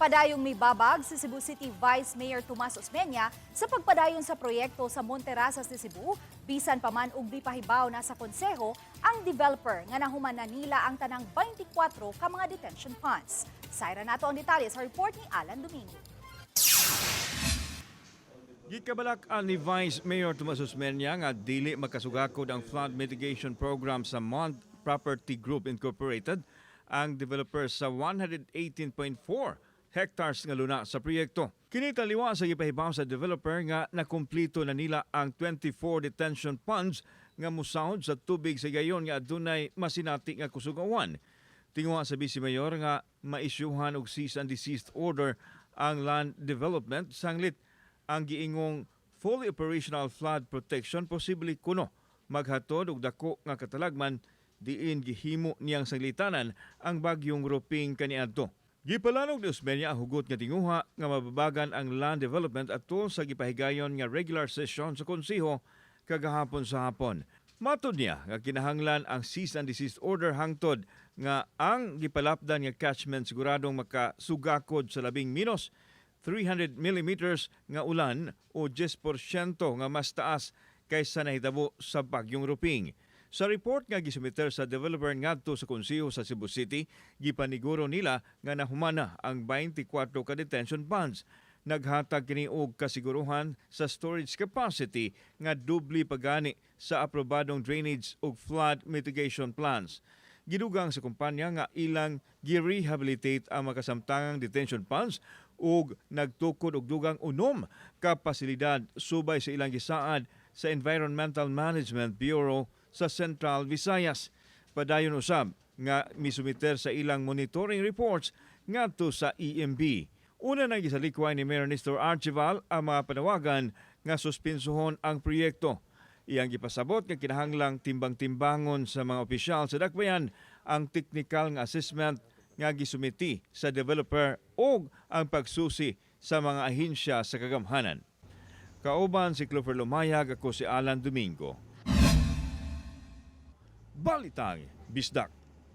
Padayong may babag si Cebu City Vice Mayor Tomas Osmeña sa pagpadayon sa proyekto sa Monterrasas de Cebu, bisan pa man og di pahibaw na sa konseho ang developer nga nahuman na nila ang tanang 24 ka mga detention ponds. Sayra nato ang detalye sa report ni Alan Domingo. Gikabalak ni Vice Mayor Tomas Osmeña nga dili makasugakod ang flood mitigation program sa Mont Property Group Incorporated, ang developer sa 118.4 hectares nga luna sa proyekto. Kini taliwa sa gipahibaw sa developer nga nakumplito na nila ang 24 detention ponds nga musahod sa tubig sa gayon nga adunay masinati nga kusugawan. Tingwa sa Vice Mayor nga maisyuhan og cease and desist order ang land development sanglit ang giingong fully operational flood protection posible kuno maghatod og dako nga katalagman diin gihimo niyang sanglitanan ang bagyong Roping kaniadto. Gipalanog ni Osmeña ang hugot nga tinguha nga mababagan ang land development atol sa gipahigayon nga regular session sa konseho kagahapon sa hapon. Matod niya nga kinahanglan ang cease and desist order hangtod nga ang gipalapdan nga catchment siguradong makasugakod sa labing minus 300 millimeters nga ulan o 10% nga mas taas kaysa nahitabo sa bagyong Roping. Sa report nga gisumiter sa developer ngadto sa konseho sa Cebu City, gipaniguro nila nga nahumana ang 24 ka detention ponds. Naghatag kini og kasiguruhan sa storage capacity nga dubli pagani sa aprobadong drainage ug flood mitigation plans. Gidugang sa kumpanya nga ilang gi-rehabilitate ang makasamtangang detention ponds ug nagtukod og dugang unom ka pasilidad subay sa ilang gisaad sa Environmental Management Bureau sa Central Visayas. Padayon usab nga misumiter sa ilang monitoring reports ngadto sa EMB. Una na gisalikway ni Mayor Nestor Archival ang mga panawagan nga suspensohon ang proyekto. Iyang gipasabot nga kinahanglang timbang-timbangon sa mga opisyal sa dakbayan ang technical nga assessment nga gisumiti sa developer o ang pagsusi sa mga ahensya sa kagamhanan. Kauban si Clover Lumayag, ako si Alan Domingo. Balitang Bisdak.